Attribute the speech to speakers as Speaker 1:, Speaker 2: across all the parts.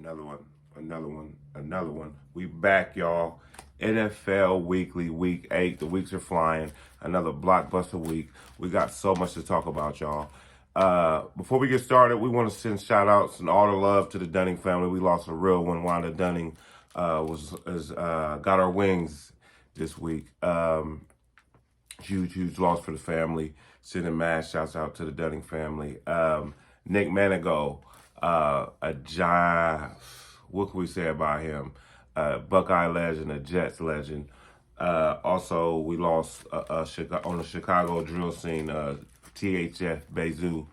Speaker 1: Another one, another one. We back, y'all. NFL Weekly, Week 8. The weeks are flying. Another blockbuster week. We got so much to talk about, y'all. Before we get started, we want to send shout outs and all the love to the Dunning family. We lost a real one. Wanda Dunning got our wings this week. Huge loss for the family. Sending mass shouts out to the Dunning family. Nick Manigo, a giant, what can we say about him? Buckeye legend, a Jets legend. Also, we lost on the Chicago drill scene. THF Bezu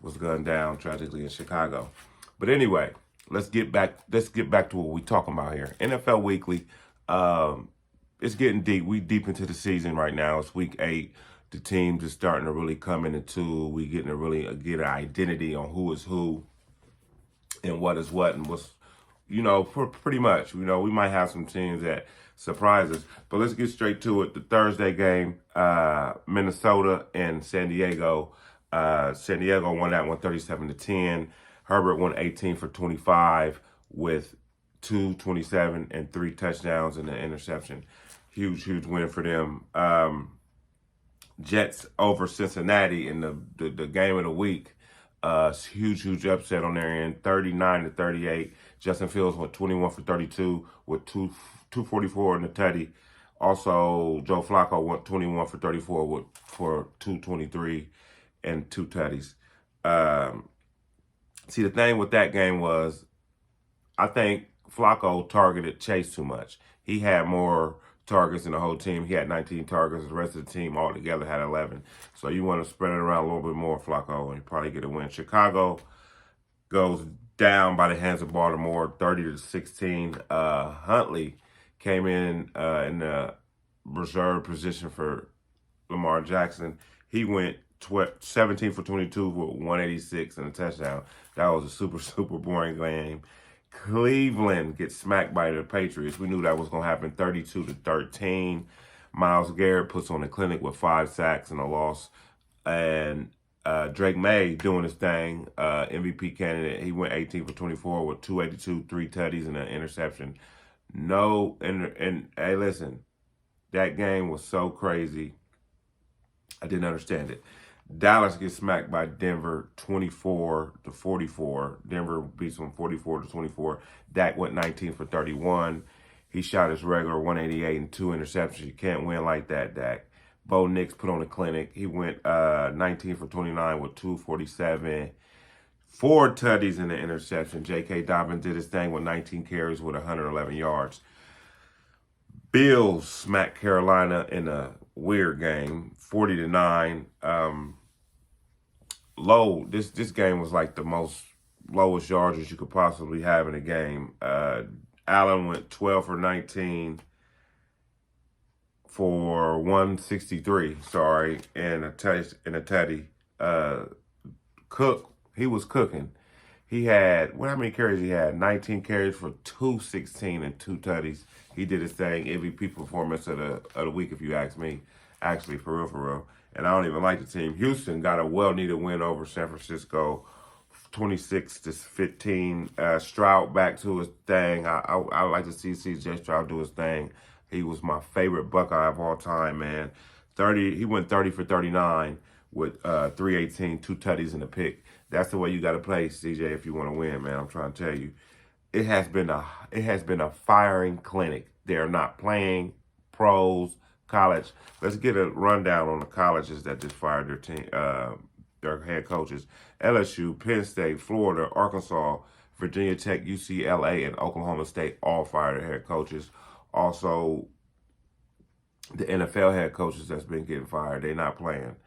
Speaker 1: was gunned down tragically in Chicago. But anyway, let's get back to what we're talking about here. NFL Weekly. It's getting deep. We deep into the season right now. It's week 8. The teams are starting to really come into. We getting to really get an identity on who is who and what is what and what's, pretty much. We might have some teams that surprise us. But let's get straight to it. The Thursday game, Minnesota and San Diego. San Diego won that one 37-10. Herbert won 18 for 25 with 227 and 3 touchdowns and an interception. Huge win for them. Jets over Cincinnati in the game of the week. Huge upset on their end, 39-38. Justin Fields went 21 for 32 with 244 in the tutty. Also, Joe Flacco went 21 for 34 for 223 and 2 tutties. See, the thing with that game was, I think Flacco targeted Chase too much. He had more targets in the whole team. He had 19 targets. The rest of the team altogether had 11. So you want to spread it around a little bit more, Flacco, and you probably get a win. Chicago goes down by the hands of Baltimore, 30-16. Huntley came in the reserve position for Lamar Jackson. He went 17 for 22 with 186 and a touchdown. That was a super boring game. Cleveland gets smacked by the Patriots. We knew that was going to happen, 32-13. Myles Garrett puts on a clinic with 5 sacks and a loss. And Drake May doing his thing, MVP candidate. He went 18 for 24 with 282, 3 tutties, and an interception. And hey, listen, that game was so crazy. I didn't understand it. Dallas gets smacked by Denver 24-44. Denver beats them 44-24. Dak went 19 for 31. He shot his regular 188 and 2 interceptions. You can't win like that, Dak. Bo Nix put on a clinic. He went 19 for 29 with 247. 4 tutties and an interception. J.K. Dobbins did his thing with 19 carries with 111 yards. Bills smacked Carolina in a weird game, 40-9. This game was like the most lowest yardage you could possibly have in a game. Allen went 12 for 19 for 163. And a tutty. Cook, he was cooking. He had, how many carries he had? 19 carries for 216 and 2 tutties. He did his thing, MVP performance of the week, if you ask me. Actually, for real. And I don't even like the team. Houston got a well-needed win over San Francisco, 26-15. Stroud back to his thing. I like to see C.J. Stroud do his thing. He was my favorite Buckeye of all time, man. He went 30 for 39 with 318, 2 tutties and a pick. That's the way you got to play, CJ, if you want to win, man. I'm trying to tell you. It has been a firing clinic. They're not playing pros, college. Let's get a rundown on the colleges that just fired their team, their head coaches. LSU, Penn State, Florida, Arkansas, Virginia Tech, UCLA, and Oklahoma State all fired their head coaches. Also, the NFL head coaches that's been getting fired, they're not playing.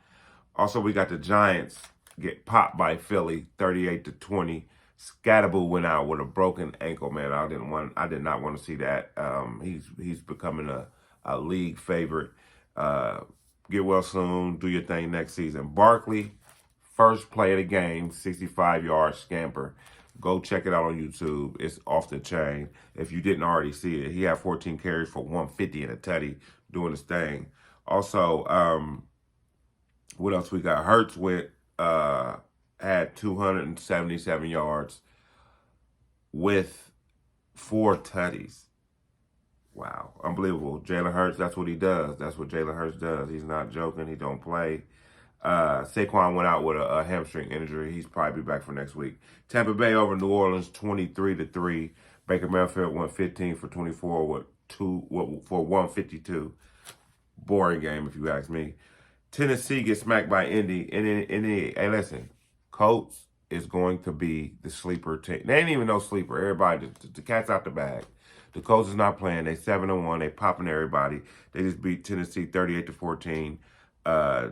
Speaker 1: Also, we got the Giants get popped by Philly, 38-20. Scatterboo went out with a broken ankle, man. I did not want to see that. He's becoming a league favorite. Get well soon. Do your thing next season. Barkley, first play of the game, 65-yard scamper. Go check it out on YouTube. It's off the chain. If you didn't already see it, he had 14 carries for 150 and a tutty doing his thing. Also, what else we got? Hurts had 277 yards with 4 tutties. Wow, unbelievable. Jalen Hurts, that's what he does. That's what Jalen Hurts does. He's not joking. He don't play. Saquon went out with a hamstring injury. He's probably back for next week. Tampa Bay over New Orleans, 23-3. Baker Mayfield went 15 for 24 for 152. Boring game, if you ask me. Tennessee gets smacked by Indy. Hey, listen, Colts is going to be the sleeper team. They ain't even no sleeper. Everybody, the cat's out the bag. The Colts is not playing. They 7-1. They popping everybody. They just beat Tennessee 38-14.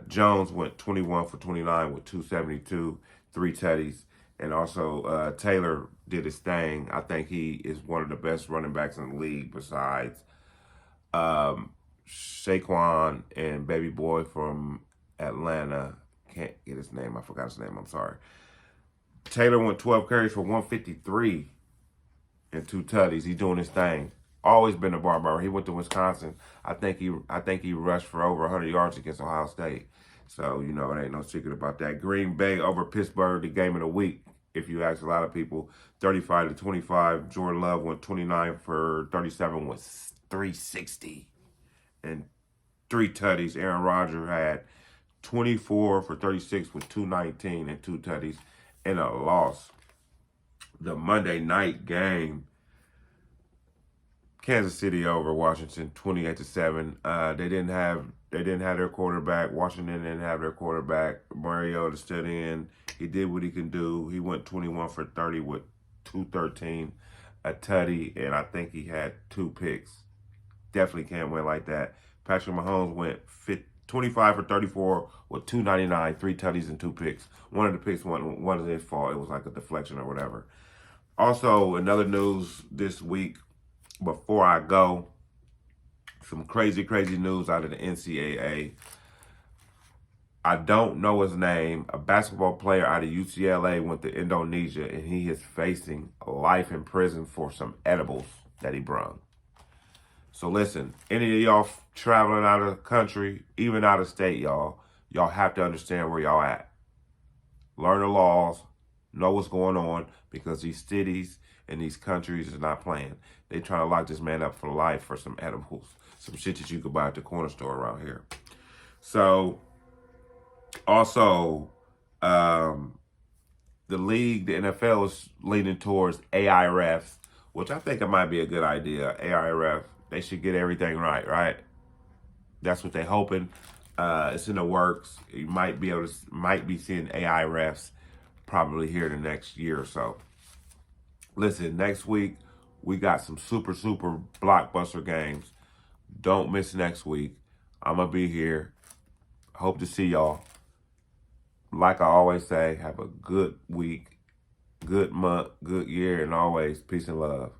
Speaker 1: Jones went 21 for 29 with 272, 3 tutties. And also Taylor did his thing. I think he is one of the best running backs in the league besides Saquon and baby boy from Atlanta. Can't get his name. I forgot his name. I'm sorry. Taylor went 12 carries for 153 and 2 tutties. He's doing his thing. Always been a barber. He went to Wisconsin. I think he rushed for over 100 yards against Ohio State. So, you know, it ain't no secret about that. Green Bay over Pittsburgh, the game of the week. If you ask a lot of people, 35-25. Jordan Love went 29 for 37 with 360 and 3 tutties. Aaron Rodgers had 24 for 36 with 219 and 2 tutties and a loss. The Monday night game, Kansas City over Washington, 28-7. They didn't have their quarterback. Washington didn't have their quarterback. Mariota stood in. He did what he can do. He went 21 for 30 with 213, a tutty, and I think he had 2 picks. Definitely can't win like that. Patrick Mahomes went 25 for 34 with 299, 3 tutties and 2 picks. One of the picks wasn't his fault. It was like a deflection or whatever. Also, another news this week before I go, some crazy news out of the NCAA. I don't know his name. A basketball player out of UCLA went to Indonesia, and he is facing life in prison for some edibles that he brought. So listen, any of y'all traveling out of the country, even out of state, y'all have to understand where y'all at. Learn the laws, know what's going on, because these cities and these countries is not playing. They trying to lock this man up for life for some edibles, some shit that you could buy at the corner store around here. So, also, the league, the NFL is leaning towards AI refs, which I think it might be a good idea. AI ref, they should get everything right? That's what they're hoping. It's in the works. You might be seeing AI refs probably here in the next year or so. Listen, next week we got some super blockbuster games. Don't miss next week. I'm gonna be here. Hope to see y'all. Like I always say, have a good week, good month, good year, and always peace and love.